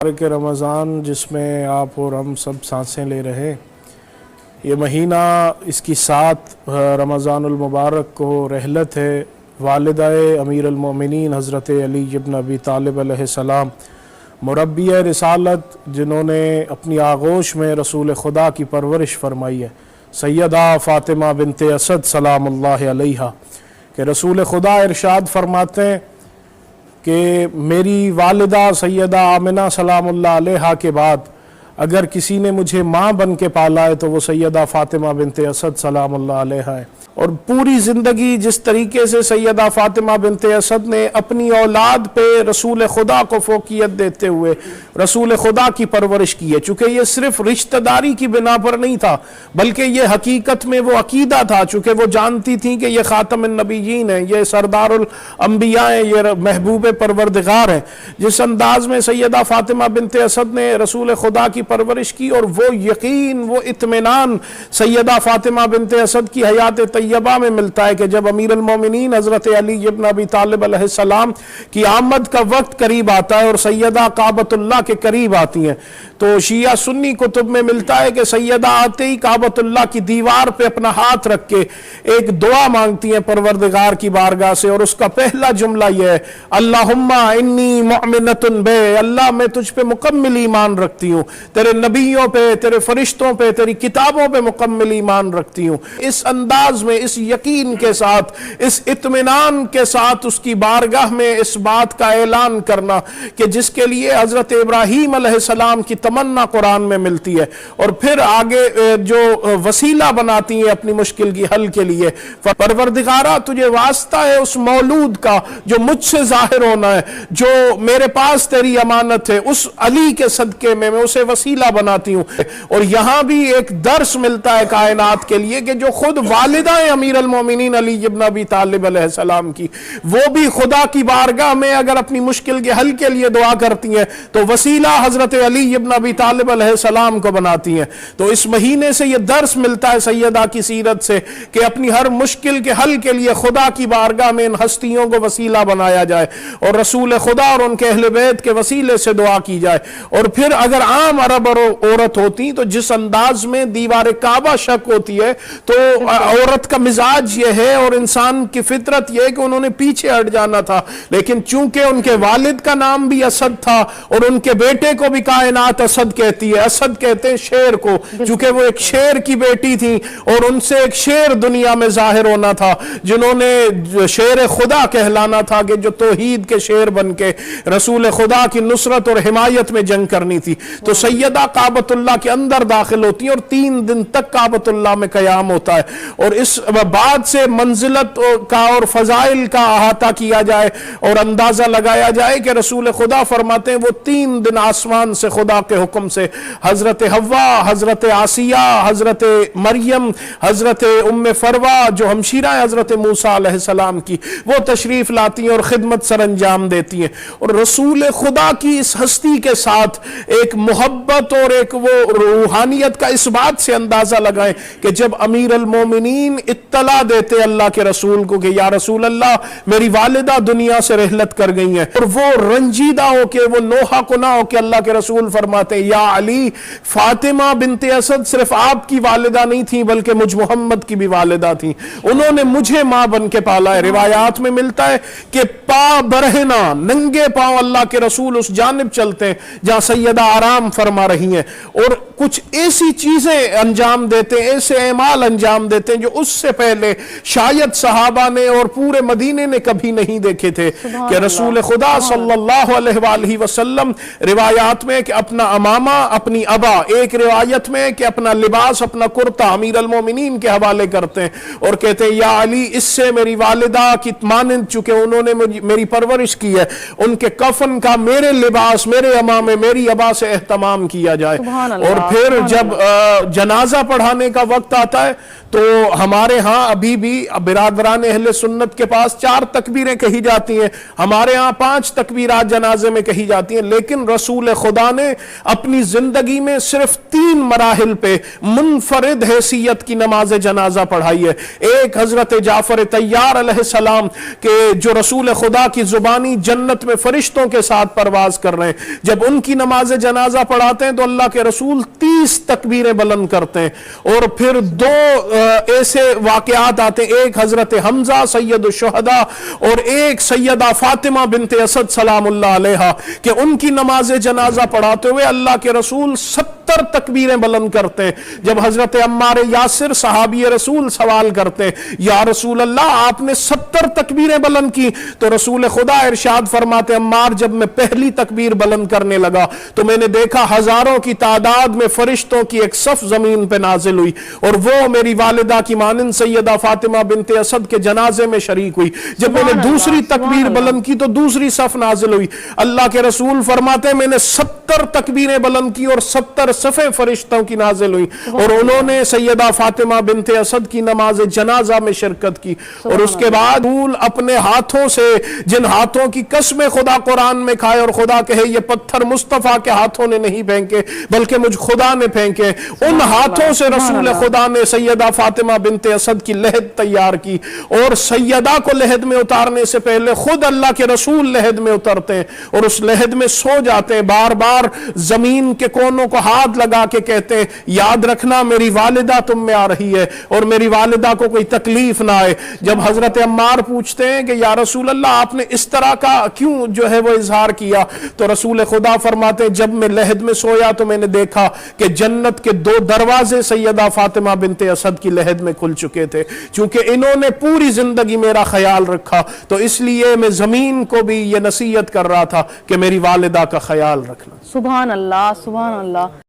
مبارک رمضان جس میں آپ اور ہم سب سانسیں لے رہے ہیں، یہ مہینہ اس کی 7 رمضان المبارک کو رحلت ہے والدہ امیر المومنین حضرت علی ابن ابی طالب علیہ السلام، مربیہ رسالت، جنہوں نے اپنی آغوش میں رسول خدا کی پرورش فرمائی ہے، سیدہ فاطمہ بنت اسد سلام اللہ علیہا، کہ رسول خدا ارشاد فرماتے ہیں کہ میری والدہ سیدہ آمنہ سلام اللہ علیہا کے بعد اگر کسی نے مجھے ماں بن کے پالا ہے تو وہ سیدہ فاطمہ بنت اسد سلام اللہ علیہا ہے۔ اور پوری زندگی جس طریقے سے سیدہ فاطمہ بنت اسد نے اپنی اولاد پہ رسول خدا کو فوقیت دیتے ہوئے رسول خدا کی پرورش کی ہے، چونکہ یہ صرف رشتہ داری کی بنا پر نہیں تھا بلکہ یہ حقیقت میں وہ عقیدہ تھا، چونکہ وہ جانتی تھیں کہ یہ خاتم النبیین ہیں، یہ سردار الانبیاء ہیں، یہ محبوب پروردگار ہیں۔ جس انداز میں سیدہ فاطمہ بنت اسد نے رسول خدا کی پرورش کی، اور وہ یقین، وہ اطمینان سیدہ فاطمہ بنت اسد کی حیات طیبہ میں ملتا ہے کہ جب امیر المومنین حضرت علی ابن ابی طالب علیہ السلام کی آمد کا وقت قریب آتا ہے اور سیدہ کعبۃ اللہ کے قریب آتی ہیں تو شیعہ سنی کتب میں ملتا ہے کہ سیدہ آتے ہی کعبۃ اللہ کی دیوار پہ اپنا ہاتھ رکھ کے ایک دعا مانگتی ہیں پروردگار کی بارگاہ سے، اور اس کا پہلا جملہ یہ ہے، اللہم انی مؤمنۃ بے، اللہ میں تجھ پہ مکمل ایمان رکھتی ہوں، تیرے نبیوں پہ، تیرے فرشتوں پہ، تیری کتابوں پہ مکمل ایمان رکھتی ہوں۔ اس انداز میں، اس یقین کے ساتھ، اس اطمینان کے ساتھ اس کی بارگاہ میں اس بات کا اعلان کرنا کہ جس کے لیے حضرت ابراہیم علیہ السلام کی تمنا قرآن میں ملتی ہے، اور پھر آگے جو وسیلہ بناتی ہیں اپنی مشکل کی حل کے لیے، پروردگارہ تجھے واسطہ ہے اس مولود کا جو مجھ سے ظاہر ہونا ہے، جو میرے پاس تیری امانت ہے، اس علی کے صدقے میں اسے وسیلہ بناتی ہوں۔ اور یہاں بھی ایک درس ملتا ہے کائنات کے لیے کہ جو خود والدہ امیر المومنین علی ابن ابی طالب علیہ السلام کی، وہ بھی خدا کی بارگاہ میں اگر اپنی مشکل کے حل کے لیے دعا کرتی ہیں تو وسیلہ حضرت علی ابن ابی طالب علیہ السلام کو بناتی ہیں۔ تو اس مہینے سے یہ درس ملتا ہے سیدہ کی سیرت سے کہ اپنی ہر مشکل کے حل کے لیے خدا کی بارگاہ میں ان ہستیوں کو وسیلہ بنایا جائے اور رسول خدا اور ان کے اہل بیت کے وسیلے سے دعا کی جائے۔ اور پھر اگر عام عرب اور عورت ہوتی تو جس انداز میں دیوار کعبہ شک ہوتی ہے، تو عورت کا مزاج یہ ہے اور انسان کی فطرت یہ ہے کہ انہوں نے پیچھے ہٹ جانا تھا، لیکن چونکہ ان کے والد کا نام بھی اسد تھا اور ان کے بیٹے کو بھی کائنات اسد کہتی ہے، اسد کہتے ہیں شیر کو، چونکہ وہ ایک شیر کی بیٹی تھی اور ان سے ایک شیر دنیا میں ظاہر ہونا تھا جنہوں نے شیر خدا کہلانا تھا، کہ جو توحید کے شیر بن کے رسول خدا کی نصرت اور حمایت میں جنگ کرنی تھی۔ تو سیدہ کعبۃ اللہ کے اندر داخل ہوتی ہیں اور 3 دن تک کعبۃ اللہ میں قیام ہوتا ہے، اور اس بعد سے منزلت کا اور فضائل کا احاطہ کیا جائے اور اندازہ لگایا جائے کہ رسول خدا فرماتے ہیں وہ 3 دن آسمان سے خدا کے حکم سے حضرت حوا، حضرت آسیہ، حضرت مریم، حضرت ام فروہ جو ہمشیرہ ہیں حضرت موسیٰ علیہ السلام کی، وہ تشریف لاتی ہیں اور خدمت سر انجام دیتی ہیں، اور رسول خدا کی اس ہستی کے ساتھ ایک محبت اور ایک وہ روحانیت کا اس بات سے اندازہ لگائیں کہ جب امیر المومنین اطلاع دیتے اللہ کے رسول کو کہ یا رسول اللہ میری والدہ دنیا سے رحلت کر گئی ہیں، اور وہ رنجیدہ ہو کے، وہ نوحہ کنا ہو کے اللہ کے رسول فرماتے ہیں یا علی، فاطمہ بنت اسد صرف آپ کی والدہ نہیں تھیں بلکہ مجھ محمد کی بھی والدہ تھیں، انہوں نے مجھے ماں بن کے پالا ہے۔ روایات میں ملتا ہے کہ پا برہنا، ننگے پاؤں اللہ کے رسول اس جانب چلتے ہیں جہاں سیدہ آرام فرما رہی ہیں، اور کچھ ایسی چیزیں انجام دیتے ہیں، ایسے اعمال انجام دیتے ہیں جو اس سے پہلے شاید صحابہ نے اور پورے مدینے نے کبھی نہیں دیکھے تھے، کہ رسول خدا صلی اللہ علیہ وآلہ وسلم روایات میں کہ اپنا امامہ، اپنی ابا، ایک روایت میں کہ اپنا لباس، اپنا کرتا امیر المومنین کے حوالے کرتے ہیں اور کہتے ہیں یا علی اس سے میری والدہ کی مانند، چونکہ انہوں نے میری پرورش کی ہے، ان کے کفن کا میرے لباس، میرے امامے، میری ابا سے اہتمام کیا جائے۔ اور پھر جب جنازہ پڑھانے کا وقت آتا ہے تو تو ہمارے ہاں ابھی بھی برادران اہل سنت کے پاس 4 تکبیریں کہی جاتی ہیں، ہمارے ہاں 5 تکبیرات جنازے میں کہی جاتی ہیں، لیکن رسول خدا نے اپنی زندگی میں صرف 3 مراحل پہ منفرد حیثیت کی نماز جنازہ پڑھائی ہے۔ ایک حضرت جعفر طیار علیہ السلام کہ جو رسول خدا کی زبانی جنت میں فرشتوں کے ساتھ پرواز کر رہے ہیں، جب ان کی نماز جنازہ پڑھاتے ہیں تو اللہ کے رسول 30 تکبیریں بلند کرتے ہیں، اور پھر 2 ایسے واقعات آتے ہیں، ایک حضرت حمزہ سید الشہداء اور ایک سیدہ فاطمہ بنت اسد سلام اللہ علیہا، کہ ان کی نماز جنازہ پڑھاتے ہوئے اللہ کے رسول 70 تکبیریں بلند کرتے ہیں۔ جب حضرت عمار یاسر صحابی رسول سوال کرتے ہیں یا رسول اللہ آپ نے 70 تکبیریں بلند کی، تو رسول خدا ارشاد فرماتے عمار جب میں پہلی تکبیر بلند کرنے لگا تو میں نے دیکھا ہزاروں کی تعداد میں فرشتوں کی ایک صف زمین پہ نازل ہوئی، اور وہ میری والدہ کی مانند سیدہ فاطمہ بنت اسد کے جنازے میں شریک ہوئی۔ جب میں نے دوسری تکبیر بلند کی تو دوسری صف نازل ہوئی۔ اللہ کے رسول فرماتے ہیں میں نے 70 تکبیریں بلند کی اور 70 صفیں فرشتوں کی نازل ہوئی، اور انہوں نے سیدہ فاطمہ بنت اسد کی نماز جنازہ میں شرکت کی۔ اور اس کے بعد اپنے ہاتھوں سے، جن ہاتھوں کی قسم خدا قرآن میں کھائے اور خدا کہے یہ پتھر مصطفیٰ کے ہاتھوں نے نہیں پھینکے بلکہ مجھ خدا نے پھینکے، ان ہاتھوں سے رسول خدا نے سیدہ فاطمہ بنت اسد کی لحد تیار کی، اور سیدہ کو لحد میں اتارنے سے پہلے خود اللہ کے رسول لحد میں اترتے ہیں اور اس لحد میں سو جاتے ہیں، بار بار زمین کے کونوں کو ہاتھ لگا کے کہتے ہیں یاد رکھنا میری والدہ تم میں آ رہی ہے اور میری والدہ کو کوئی تکلیف نہ آئے۔ جب حضرت عمار پوچھتے ہیں کہ یا رسول اللہ آپ نے اس طرح کا کیوں جو ہے وہ اظہار کیا، تو رسول خدا فرماتے ہیں جب میں لحد میں سویا تو میں نے دیکھا کہ جنت کے 2 دروازے سیدہ فاطمہ بنت اسد کی لحد میں کھل چکے تھے، چونکہ انہوں نے پوری زندگی میرا خیال رکھا، تو اس لیے میں زمین کو بھی یہ نصیحت کر رہا تھا کہ میری والدہ کا خیال رکھنا۔ سبحان اللہ، سبحان اللہ۔